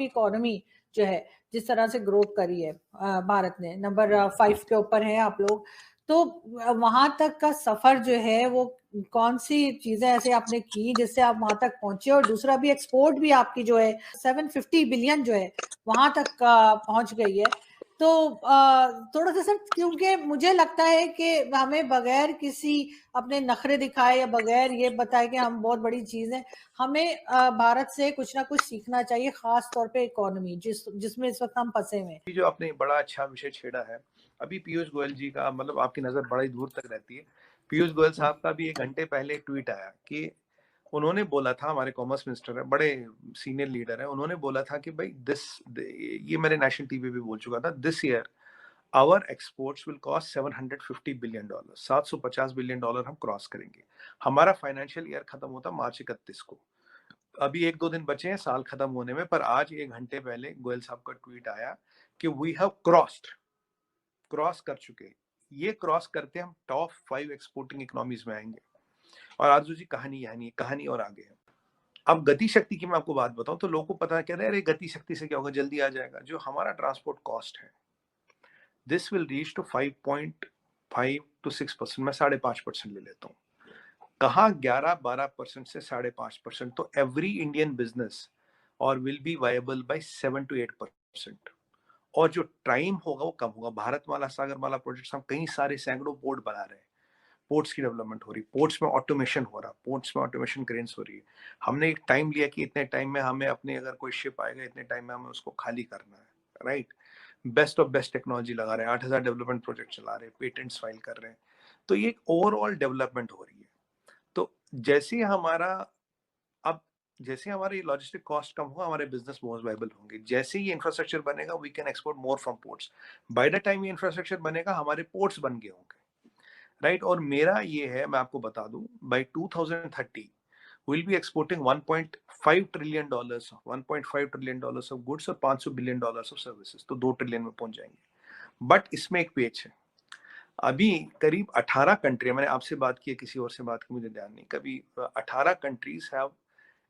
आपकी इकोनॉमी जो है जिस तरह से ग्रो करी है भारत ने, नंबर 5 के ऊपर है आप लोग, तो वहां तक का सफर जो है वो कौन सी चीजें ऐसे आपने की जिससे आप वहां तक पहुंचे? और दूसरा भी एक्सपोर्ट भी आपकी जो है 750 बिलियन जो है वहां तक पहुंच गई है। तो थोड़ा सा सर, क्योंकि मुझे लगता है कि हमें बगैर किसी अपने नखरे दिखाए या बगैर ये बताए कि हम बहुत बड़ी चीज है, हमें भारत से कुछ ना कुछ सीखना चाहिए, खास तौर पे इकोनॉमी जिसमें इस वक्त हम फंसे हुए हैं। जो आपने बड़ा अच्छा विषय छेड़ा है, अभी पीयूष गोयल जी का, मतलब आपकी नजर बड़ी दूर तक रहती है। पीयूष गोयल साहब का भी 1 घंटे पहले एक ट्वीट आया कि उन्होंने बोला था, हमारे कॉमर्स मिनिस्टर है, बड़े सीनियर लीडर है, उन्होंने बोला था कि भाई ये मैंने नेशनल टीवी पे बोल चुका था, this year our exports will cost $750 billion, $750 billion हम क्रॉस करेंगे। हमारा फाइनेंशियल ईयर खत्म होता मार्च 31 को, अभी 1-2 दिन बचे हैं साल खत्म होने में, पर आज 1 घंटे पहले गोयल साहब का ट्वीट आया कि वी हैव क्रॉस कर चुके हैं। ये क्रॉस करते हम टॉप 5 एक्सपोर्टिंग इकोनॉमीज में आएंगे। और आरजू जी, कहानी यहाँ नहीं है, कहानी और आगे है। अब गति शक्ति की मैं आपको बात बताऊं तो लोगों को पता कहते हैं अरे गति शक्ति से क्या होगा, जल्दी आ जाएगा। जो हमारा ट्रांसपोर्ट कॉस्ट है, this will reach to 5.5 to 6%, मैं 5.5% ले लेता हूँ। कहा 11-12% से 5.5%, तो एवरी इंडियन बिजनेस और will be viable by 7 to 8%। और जो टाइम होगा वो कम होगा। भारतमाला, सागरमाला प्रोजेक्ट्स, हम कई सारे सैकड़ों पोर्ट बना रहे हैं, पोर्ट्स की डेवलपमेंट हो रही, पोर्ट्स में ऑटोमेशन हो रहा, पोर्ट्स में ऑटोमेशन क्रेन्स हो रही है। हमने एक टाइम लिया कि इतने टाइम में हमें अपने, अगर कोई शिप आएगा इतने टाइम में हमें उसको खाली करना है, right. Best of best technology लगा रहे हैं, 8,000 डेवलपमेंट प्रोजेक्ट चला रहे हैं, पेटेंट्स फाइल कर रहे हैं। तो ये एक ओवरऑल डेवलपमेंट हो रही है। तो जैसे हमारा अब जैसे हमारे लॉजिस्टिक कॉस्ट कम होगा, हमारे बिजनेस मोर वायबल होंगे। जैसे ये इंफ्रास्ट्रक्चर बनेगा, we can export more from ports. By the time ये इंफ्रास्ट्रक्चर बनेगा, हमारे पोर्ट्स बन गए होंगे, राइट। और मेरा ये है, मैं आपको बता दूं, bye 2030 we'll be exporting $1.5 trillion, $1.5 trillion of goods और $500 billion of services, तो 2 ट्रिलियन में पहुंच जाएंगे। बट इसमें एक पेच है। अभी करीब 18 कंट्री, मैंने आपसे बात की, किसी और से बात की मुझे ध्यान नहीं, कभी 18 countries have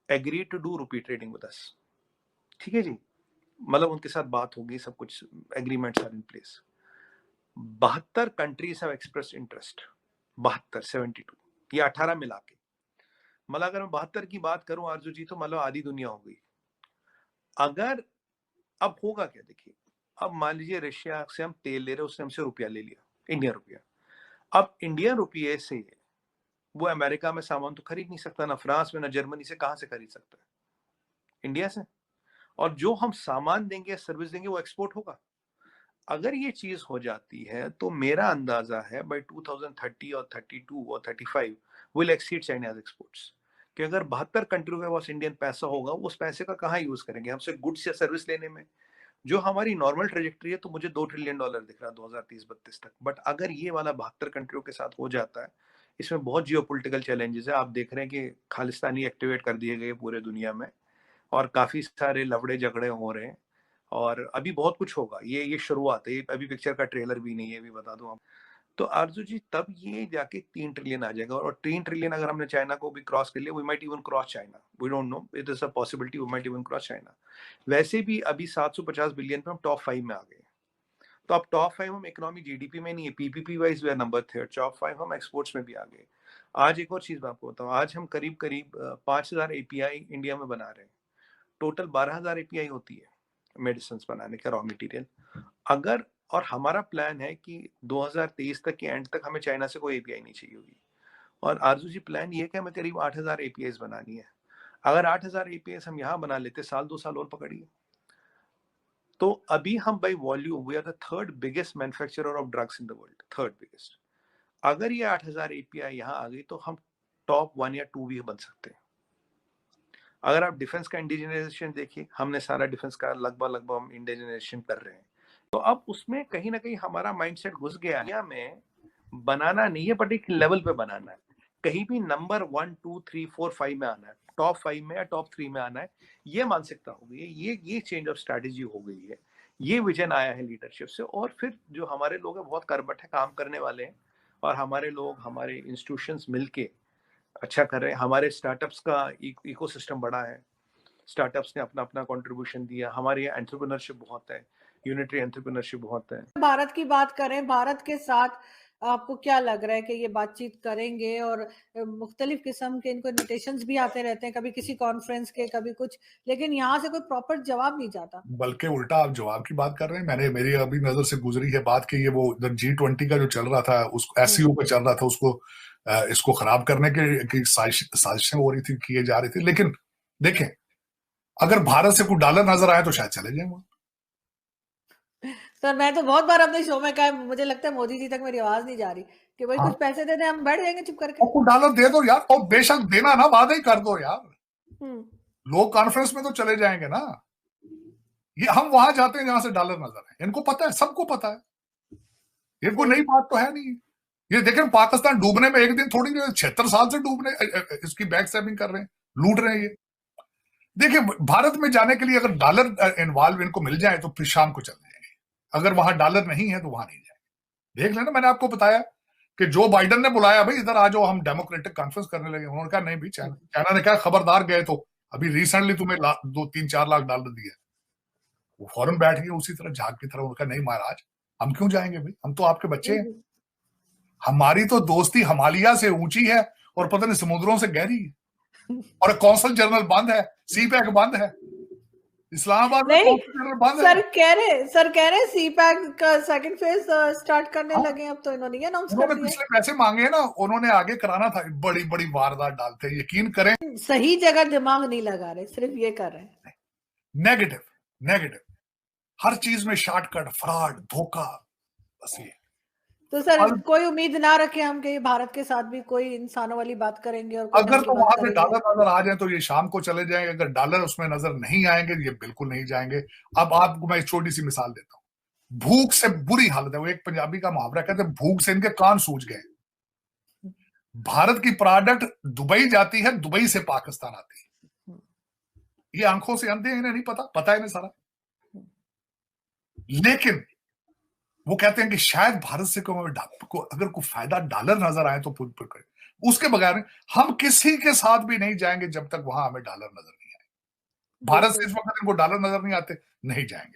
agree to do rupee trading with us. ठीक है जी, मतलब उनके साथ बात होगी, सब कुछ agreements are in place. 72 countries have express interest, 72 ये 18 मिला के। मतलब अगर मैं 72 की बात करूं आरजू जी, तो मतलब आधी दुनिया हो गई। अगर अब होगा क्या, देखिए, अब मान लीजिए रशिया से हम तेल ले रहे, उसने हमसे रुपया ले लिया, इंडियन रुपया। अब इंडियन रुपये से वो अमेरिका में सामान तो खरीद नहीं सकता, ना फ्रांस में, ना जर्मनी से। कहां से खरीद सकता है? इंडिया से। और जो हम सामान देंगे, सर्विस देंगे, वो एक्सपोर्ट होगा। अगर ये चीज हो जाती है तो मेरा अंदाजा है बाय 2030 और 32 और 35 विल एक्सीड चाइनाज एक्सपोर्ट्स। कि अगर 72 कंट्रियों के पास इंडियन पैसा होगा, उस पैसे का कहाँ यूज करेंगे? हमसे गुड्स या सर्विस लेने में। जो हमारी नॉर्मल ट्रेजेक्ट्री है, तो मुझे $2 ट्रिलियन दिख रहा है 2030-32 तक। बट अगर ये वाला 72 कंट्रियों के साथ हो जाता है, इसमें बहुत जियोपॉलिटिकल चैलेंजेस है। आप देख रहे हैं कि खालिस्तानी एक्टिवेट कर दिए गए पूरे दुनिया में, और काफी सारे लफड़े झगड़े हो रहे हैं। और अभी बहुत कुछ होगा, ये शुरुआत है, अभी पिक्चर का ट्रेलर भी नहीं है, अभी बता दूं आप। तो आरजू जी, तब ये जाके 3 ट्रिलियन आ जाएगा। और 3 ट्रिलियन अगर हमने चाइना को भी क्रॉस कर लिया, we might even cross China, we don't know, it is a possibility, we might even cross China. वैसे भी अभी 750 बिलियन पे हम टॉप 5 में आ गए। तो अब टॉप 5 हम इकोनॉमी जीडीपी में नहीं है, PPP wise we are number 3, top 5 हम एक्सपोर्ट्स में भी आ गए। आज एक और चीज मैं आपको बताऊं, आज हम करीब करीब 5,000 एपीआई इंडिया में बना रहे हैं। टोटल 12,000 एपीआई होती है मेडिसिन बनाने का रॉ मटेरियल। अगर, और हमारा प्लान है कि 2023 तक के एंड तक हमें चाइना से कोई एपीआई नहीं चाहिए होगी। और आरजू जी, प्लान ये है कि हमें करीब 8,000 एपीआई बनानी है। अगर 8,000 एपीआई हम यहाँ बना लेते, साल 2 साल और पकड़िए, तो अभी हम by volume we are the third biggest manufacturer of drugs in the world, third biggest. अगर ये 8,000 एपीआई यहाँ आ गई, तो हम टॉप 1 या 2 भी बन सकते हैं। अगर आप डिफेंस का इंडिजिनाइजेशन देखिए, हमने सारा डिफेंस का लगभग हम इंडिजिनाइजेशन कर रहे हैं। तो अब उसमें कहीं ना कहीं हमारा माइंडसेट घुस गया है में बनाना नहीं है, बट एक लेवल पे बनाना है। कहीं भी नंबर 1, 2, 3, 4, 5 में आना है, टॉप 5 में या टॉप 3 में आना है, ये मानसिकता हो गई है, ये चेंज ऑफ स्ट्रैटेजी हो गई है। ये विजन आया है लीडरशिप से। और फिर जो हमारे लोग हैं बहुत कर्मठ है, काम करने वाले हैं। और हमारे लोग, हमारे इंस्टीट्यूशंस मिलके अच्छा कर रहे हैं। हमारे स्टार्टअप्स का इकोसिस्टम बड़ा है। स्टार्टअप्स ने अपना अपना कंट्रीब्यूशन दिया, हमारे यहाँ एंटरप्रेन्योरशिप बहुत है, यूनिटरी एंटरप्रेन्योरशिप बहुत है। भारत की बात करें, भारत के साथ आपको क्या लग रहा है कि ये बातचीत करेंगे? और मुख्तलिफ किस्म के इनको इन्विटेशंस भी आते रहते हैं, कभी किसी कॉन्फ्रेंस के, कभी कुछ, लेकिन यहाँ से कोई प्रॉपर जवाब नहीं जाता। बल्कि उल्टा आप जवाब की बात कर रहे हैं। मेरी अभी नजर से गुजरी है बात कि ये वो G20 का जो चल रहा था, उसको SCO का चल रहा था, उसको इसको खराब करने की साजिशें हो रही थी, किए जा रही थी। लेकिन देखें, अगर भारत से कोई डॉलर नजर आए तो शायद चले जाए वहां। सर, मैं तो बहुत बार अपने शो में कहा, मुझे लगता है मोदी जी तक मेरी आवाज नहीं जा रही कि भाई कुछ पैसे दे दें, हम बैठ जाएंगे चुप करके। कुछ डॉलर दे दो यार, और बेशक देना ना, वादा ही कर दो यार। लोग कॉन्फ्रेंस में तो चले जाएंगे ना। ये हम वहां जाते हैं जहां से डॉलर नजर है, इनको पता है, सबको पता है, ये कोई नई बात तो है नहीं। ये देखें, पाकिस्तान डूबने में एक दिन थोड़ी, 76 साल से डूबने इसकी बैक स्टैबिंग कर रहे हैं, लूट रहे हैं ये। देखिए, भारत में जाने के लिए अगर डॉलर इन्वॉल्व इनको मिल जाए तो फिर शाम को चल जाएंगे। अगर वहां डॉलर नहीं है तो वहां नहीं जाएंगे। देख लेना, मैंने आपको बताया कि जो बाइडन ने बुलाया, भाई इधर आ जाओ, हम डेमोक्रेटिक कॉन्फ्रेंस करने लगे। उन्होंने कहा नहीं भाई, चाइना ने कहा खबरदार गए तो अभी रिसेंटली तुम्हें 2-3-4 लाख डॉलर दिए। वो फौरन बैठ गए उसी तरह, झाग की तरह। उनका नहीं महाराज, हम क्यों जाएंगे भाई, हम तो आपके बच्चे हैं। हमारी तो दोस्ती हिमालय से ऊंची है और पता नहीं समुद्रों से गहरी है। और कौंसल जनरल बंद है, CPEC बंद है, इस्लामाबाद में कौंसल जनरल बंद है। सर कह रहे CPEC का सेकंड फेज स्टार्ट करने लगे। अब तो इन्होंने अनाउंस कर दिया। पिछले पैसे मांगे ना, उन्होंने आगे कराना था। बड़ी बड़ी वारदात डालते, यकीन करें। सही जगह दिमाग नहीं लगा रहे, सिर्फ ये कर रहे हैं नेगेटिव हर चीज में शॉर्टकट, फ्रॉड, धोखा, बस ये। तो सर कोई उम्मीद ना रखे हम कि भारत के साथ भी कोई इंसानों वाली बात करेंगे। और अगर तो वहां से डॉलर नजर आ जाए तो ये शाम को चले जाएंगे। अगर डॉलर उसमें नजर नहीं आएंगे ये बिल्कुल नहीं जाएंगे। अब आपको मैं एक छोटी सी मिसाल देता हूँ। भूख से बुरी हालत है। वो एक पंजाबी का मुहावरा कहते हैं, भूख से इनके कान सूज गए। भारत की प्रोडक्ट दुबई जाती है, दुबई से पाकिस्तान आती है। ये आंखों से अंधे, इन्हें नहीं पता है इन्हें सारा। लेकिन वो कहते हैं कि शायद भारत से अगर कोई फायदा डॉलर नजर आए तो फिर करें। उसके बगैर हम किसी के साथ भी नहीं जाएंगे जब तक वहां हमें डॉलर नजर नहीं आए। भारत से इस वक्त इनको डॉलर नजर नहीं आते, नहीं जाएंगे।